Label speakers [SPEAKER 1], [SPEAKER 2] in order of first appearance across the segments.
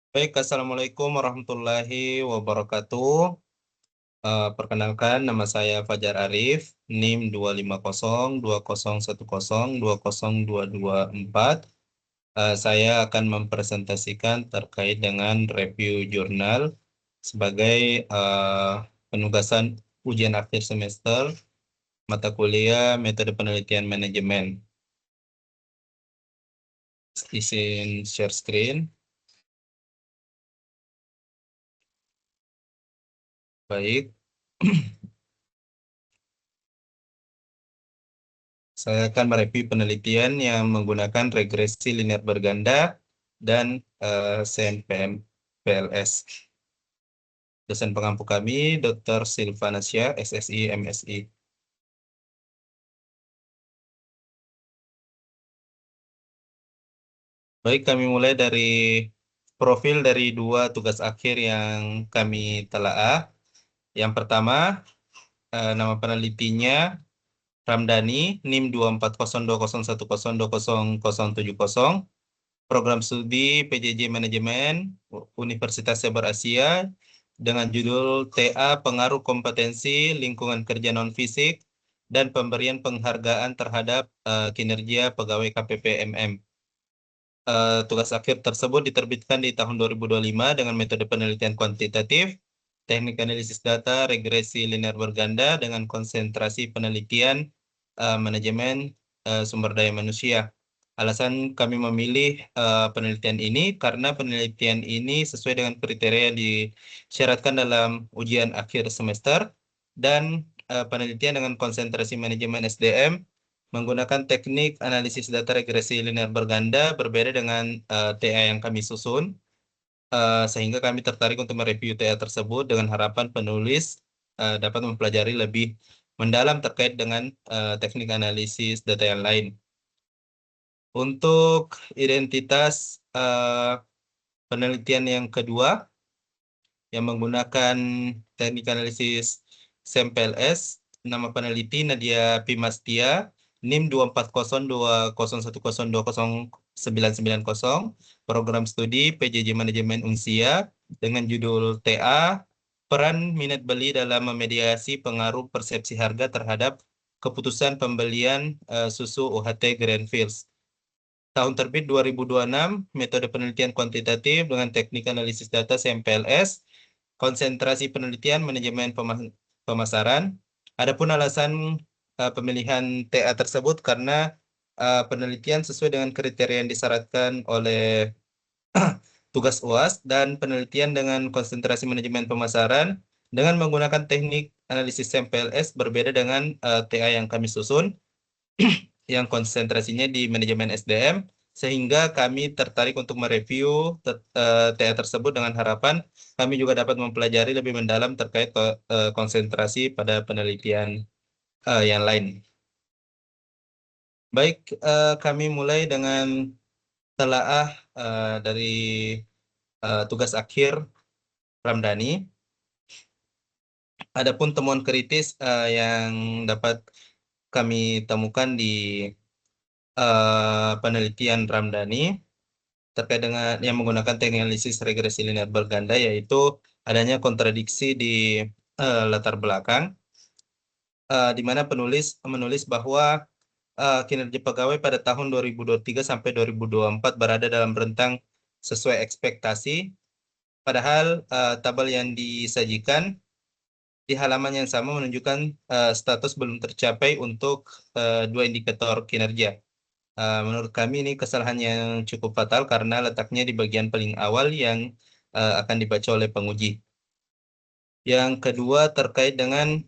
[SPEAKER 1] Baik, Assalamualaikum warahmatullahi wabarakatuh. Perkenalkan, nama saya Fajar Arif, NIM 2502010202224. Saya akan mempresentasikan terkait dengan review jurnal sebagai penugasan ujian akhir semester mata kuliah metode penelitian manajemen. Izin share screen. Baik. Saya akan mereview penelitian yang menggunakan regresi linear berganda dan CMPM PLS. Dosen pengampu kami, Dr. Silvanasya, SSI, MSI. Baik, kami mulai dari profil dari dua tugas akhir yang kami telaah. Yang pertama, nama penelitinya Ramdhani, NIM 24020102070. Program studi PJJ Manajemen Universitas Sabar Asia dengan judul TA Pengaruh Kompetensi Lingkungan Kerja Non-Fisik dan Pemberian Penghargaan Terhadap Kinerja Pegawai KPPMM. Tugas akhir tersebut diterbitkan di tahun 2025 dengan metode penelitian kuantitatif, teknik analisis data, regresi linear berganda dengan konsentrasi penelitian manajemen sumber daya manusia. Alasan kami memilih penelitian ini karena penelitian ini sesuai dengan kriteria yang disyaratkan dalam ujian akhir semester dan penelitian dengan konsentrasi manajemen SDM menggunakan teknik analisis data regresi linear berganda berbeda dengan TA yang kami susun, sehingga kami tertarik untuk mereview TA tersebut dengan harapan penulis dapat mempelajari lebih mendalam terkait dengan teknik analisis data yang lain. Untuk identitas penelitian yang kedua yang menggunakan teknik analisis SEMPLS, nama peneliti Nadia Pimastia, NIM 2402010200990, program studi PJJ Manajemen Unsia dengan judul TA Peran Minat Beli dalam Memediasi Pengaruh Persepsi Harga Terhadap Keputusan Pembelian Susu UHT Greenfields. Tahun terbit 2026, metode penelitian kuantitatif dengan teknik analisis data SMPLS, konsentrasi penelitian manajemen pemasaran. Adapun alasan pemilihan TA tersebut karena penelitian sesuai dengan kriteria yang disyaratkan oleh tugas UAS dan penelitian dengan konsentrasi manajemen pemasaran dengan menggunakan teknik analisis SMPLS berbeda dengan TA yang kami susun yang konsentrasinya di manajemen SDM, sehingga kami tertarik untuk mereview TA tersebut dengan harapan kami juga dapat mempelajari lebih mendalam terkait konsentrasi pada penelitian yang lain. Baik, kami mulai dengan telaah dari tugas akhir Ramdhani. Adapun temuan kritis yang dapat kami temukan di penelitian Ramdhani terkait dengan yang menggunakan teknik analisis regresi linear berganda, yaitu adanya kontradiksi di latar belakang, di mana penulis menulis bahwa kinerja pegawai pada tahun 2023 sampai 2024 berada dalam rentang sesuai ekspektasi, padahal tabel yang disajikan di halaman yang sama menunjukkan status belum tercapai untuk dua indikator kinerja. Menurut kami ini kesalahan yang cukup fatal karena letaknya di bagian paling awal yang akan dibaca oleh penguji. Yang kedua terkait dengan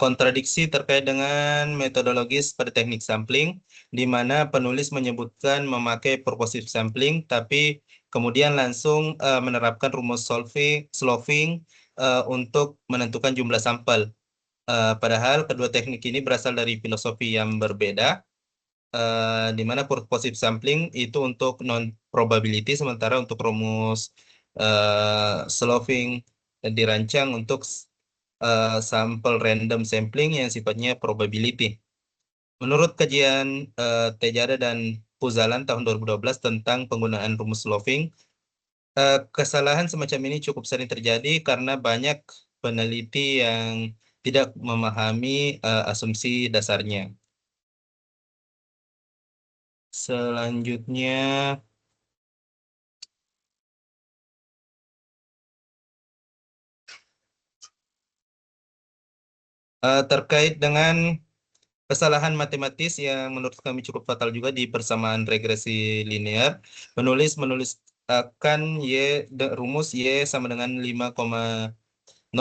[SPEAKER 1] kontradiksi terkait dengan metodologis pada teknik sampling, di mana penulis menyebutkan memakai purposive sampling, tapi kemudian langsung menerapkan rumus solving untuk menentukan jumlah sampel. Padahal kedua teknik ini berasal dari filosofi yang berbeda, di mana purposive sampling itu untuk probability, sementara untuk rumus Sloving dirancang untuk sampel random sampling yang sifatnya probability. Menurut kajian Tejada dan Puzalan tahun 2012 tentang penggunaan rumus Sloving, kesalahan semacam ini cukup sering terjadi karena banyak peneliti yang tidak memahami asumsi dasarnya. Selanjutnya, terkait dengan kesalahan matematis yang menurut kami cukup fatal juga di persamaan regresi linear. Penulis menuliskan rumus Y sama dengan 5,074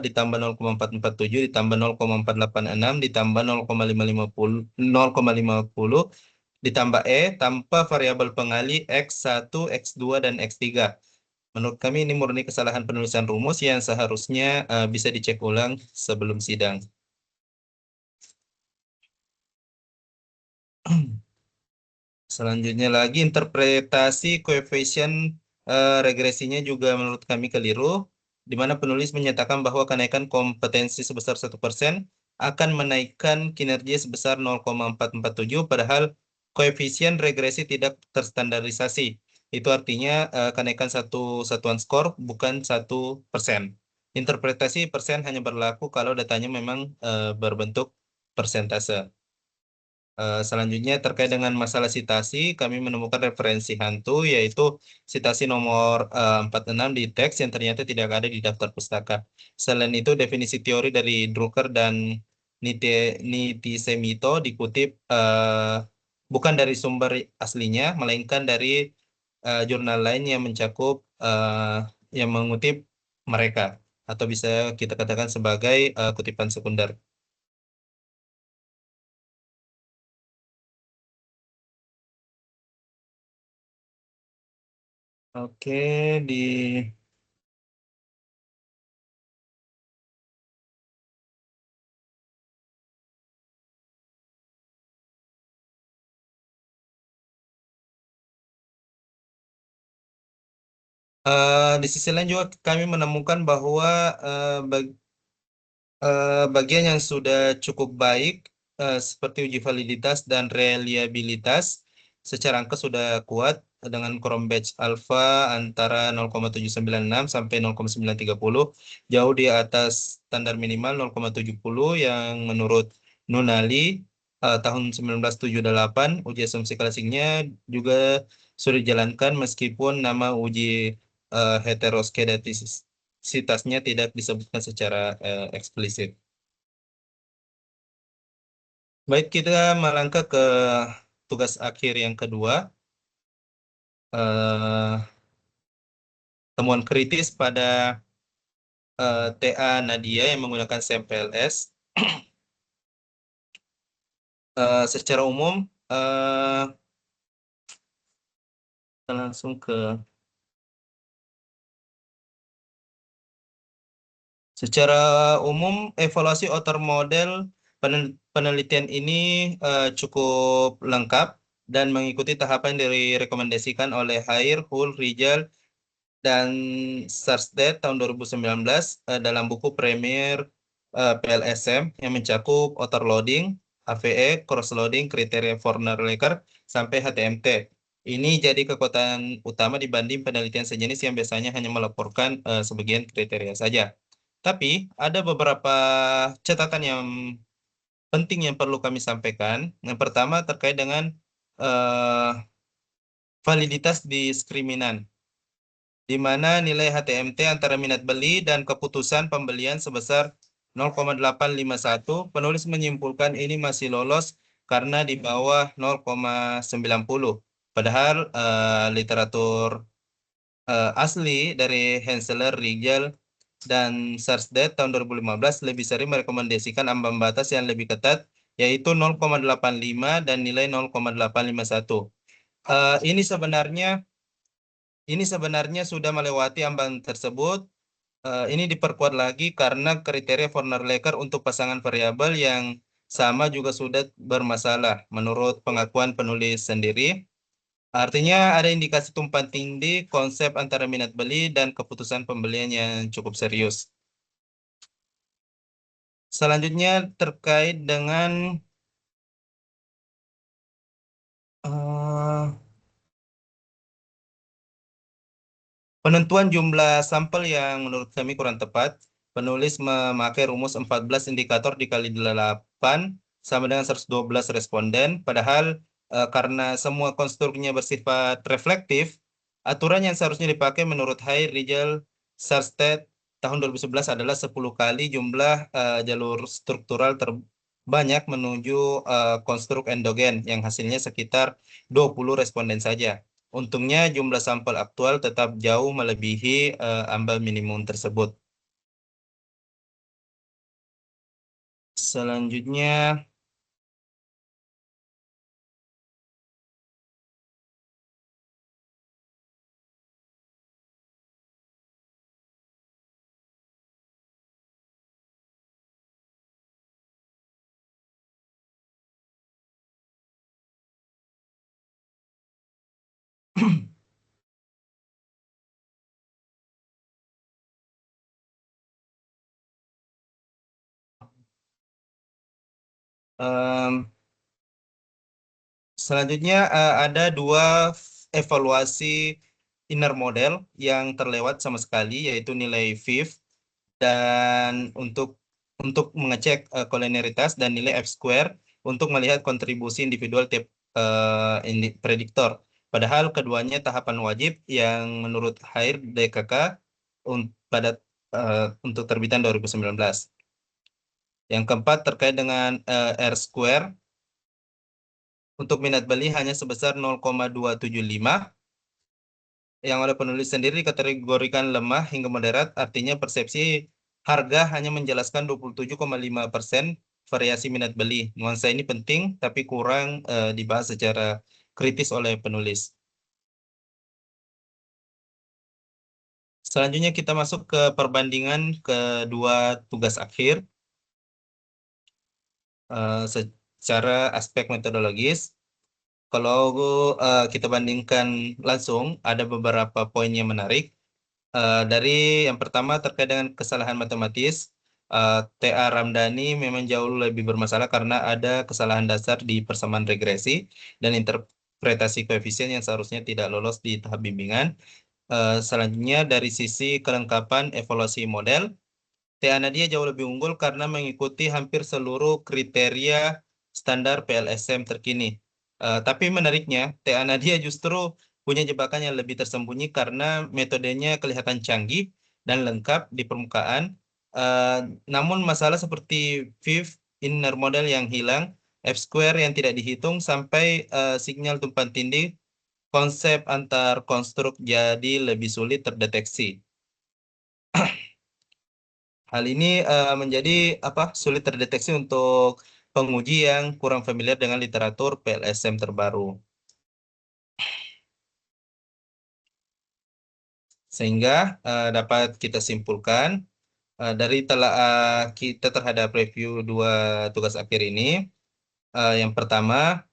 [SPEAKER 1] ditambah 0,447 ditambah 0,486 ditambah 0,550 ditambah E tanpa variabel pengali X1, X2, dan X3. Menurut kami ini murni kesalahan penulisan rumus yang seharusnya bisa dicek ulang sebelum sidang. Selanjutnya lagi, interpretasi koefisien regresinya juga menurut kami keliru, di mana penulis menyatakan bahwa kenaikan kompetensi sebesar 1% akan menaikkan kinerja sebesar 0,447, padahal koefisien regresi tidak terstandarisasi. Itu artinya kenaikan satu satuan skor bukan 1%. Interpretasi persen hanya berlaku kalau datanya memang berbentuk persentase. Selanjutnya terkait dengan masalah sitasi, kami menemukan referensi hantu yaitu sitasi nomor 46 di teks yang ternyata tidak ada di daftar pustaka. Selain itu, definisi teori dari Drucker dan Nitisemito dikutip bukan dari sumber aslinya, melainkan dari jurnal lain yang mencakup yang mengutip mereka, atau bisa kita katakan sebagai kutipan sekunder. Oke, di di sisi lain juga kami menemukan bahwa bagian yang sudah cukup baik seperti uji validitas dan reliabilitas secara angka sudah kuat dengan Cronbach's alpha antara 0,796 sampai 0,930, jauh di atas standar minimal 0,70 yang menurut Nunali tahun 1978. Uji asumsi klasiknya juga sudah dijalankan meskipun nama uji heteroskedasitasnya tidak disebutkan secara eksplisit. Baik, kita melangkah ke tugas akhir yang kedua. Temuan kritis pada TA Nadia yang menggunakan SAMPLS. Secara umum, kita langsung ke secara umum evaluasi outer model penelitian ini cukup lengkap dan mengikuti tahapan yang direkomendasikan oleh Hair, Hull, Rijal, dan Sarsted tahun 2019 dalam buku Premier PLSM yang mencakup outer loading, AVE, cross loading, kriteria Forner-Lecker, sampai HTMT. Ini jadi kekuatan utama dibanding penelitian sejenis yang biasanya hanya melaporkan sebagian kriteria saja. Tapi ada beberapa catatan yang penting yang perlu kami sampaikan. Yang pertama terkait dengan validitas diskriminan, di mana nilai HTMT antara minat beli dan keputusan pembelian sebesar 0,851, penulis menyimpulkan ini masih lolos karena di bawah 0,90. Padahal literatur asli dari Hensler, Rijal, dan Sarsted tahun 2015 lebih sering merekomendasikan ambang batas yang lebih ketat, yaitu 0,85 dan nilai 0,851. Ini sebenarnya sudah melewati ambang tersebut. Ini diperkuat lagi karena kriteria Forner-Lecker untuk pasangan variabel yang sama juga sudah bermasalah menurut pengakuan penulis sendiri. Artinya ada indikasi tumpang tindih konsep antara minat beli dan keputusan pembelian yang cukup serius. Selanjutnya terkait dengan eh, penentuan jumlah sampel yang menurut kami kurang tepat. Penulis memakai rumus 14 indikator dikali 8 sama dengan 112 responden. Padahal karena semua konstruknya bersifat reflektif, aturan yang seharusnya dipakai menurut Hay, Rijal, Sarsted tahun 2011 adalah 10 kali jumlah jalur struktural terbanyak menuju konstruk endogen yang hasilnya sekitar 20 responden saja. Untungnya jumlah sampel aktual tetap jauh melebihi ambang minimum tersebut. Selanjutnya, em, selanjutnya ada dua evaluasi inner model yang terlewat sama sekali, yaitu nilai VIF dan untuk mengecek kolenialitas dan nilai F square untuk melihat kontribusi individual tiap prediktor. Padahal keduanya tahapan wajib yang menurut Hair DKK pada untuk terbitan 2019. Yang keempat terkait dengan R square untuk minat beli hanya sebesar 0,275 yang oleh penulis sendiri dikategorikan lemah hingga moderat, artinya persepsi harga hanya menjelaskan 27,5% variasi minat beli. Nuansa ini penting, tapi kurang dibahas secara kritis oleh penulis. Selanjutnya kita masuk ke perbandingan kedua tugas akhir secara aspek metodologis. Kalau kita bandingkan langsung, ada beberapa poin yang menarik. Dari yang pertama terkait dengan kesalahan matematis, TA Ramdhani memang jauh lebih bermasalah karena ada kesalahan dasar di persamaan regresi dan interpretasi koefisien yang seharusnya tidak lolos di tahap bimbingan. Selanjutnya dari sisi kelengkapan evaluasi model, TA Nadia jauh lebih unggul karena mengikuti hampir seluruh kriteria standar PLSM terkini. Tapi menariknya, TA Nadia justru punya jebakan yang lebih tersembunyi karena metodenya kelihatan canggih dan lengkap di permukaan. Eh, Namun masalah seperti VIF, inner model yang hilang, F square yang tidak dihitung, sampai sinyal tumpang tindih, konsep antar konstruk jadi lebih sulit terdeteksi. Hal ini menjadi sulit terdeteksi untuk penguji yang kurang familiar dengan literatur PLSM terbaru. Sehingga dapat kita simpulkan dari telah kita terhadap review dua tugas akhir ini, yang pertama,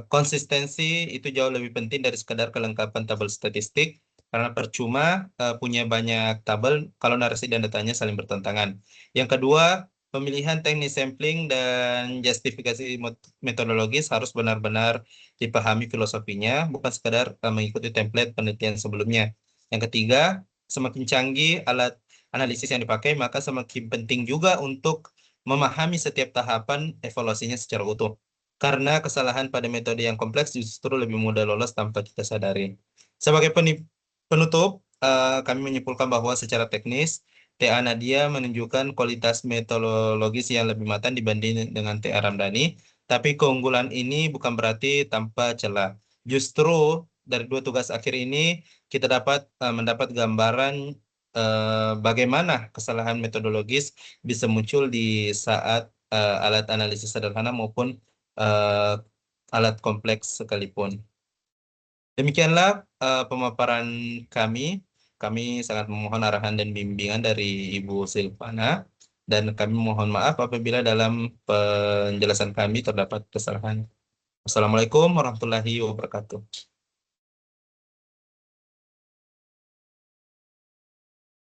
[SPEAKER 1] konsistensi itu jauh lebih penting dari sekadar kelengkapan tabel statistik, karena percuma punya banyak tabel kalau narasi dan datanya saling bertentangan. Yang kedua, pemilihan teknik sampling dan justifikasi metodologis harus benar-benar dipahami filosofinya, bukan sekadar mengikuti template penelitian sebelumnya. Yang ketiga, semakin canggih alat analisis yang dipakai, maka semakin penting juga untuk memahami setiap tahapan evaluasinya secara utuh. Karena kesalahan pada metode yang kompleks justru lebih mudah lolos tanpa kita sadari. Sebagai penutup, kami menyimpulkan bahwa secara teknis, TA Nadia menunjukkan kualitas metodologis yang lebih matang dibanding dengan TA Ramdhani, tapi keunggulan ini bukan berarti tanpa celah. Justru dari dua tugas akhir ini, kita dapat mendapat gambaran bagaimana kesalahan metodologis bisa muncul di saat alat analisis sederhana maupun eh, alat kompleks sekalipun. Demikianlah pemaparan kami. Kami sangat memohon arahan dan bimbingan dari Ibu Silvana, dan kami mohon maaf apabila dalam penjelasan kami terdapat kesalahan. Wassalamualaikum warahmatullahi wabarakatuh.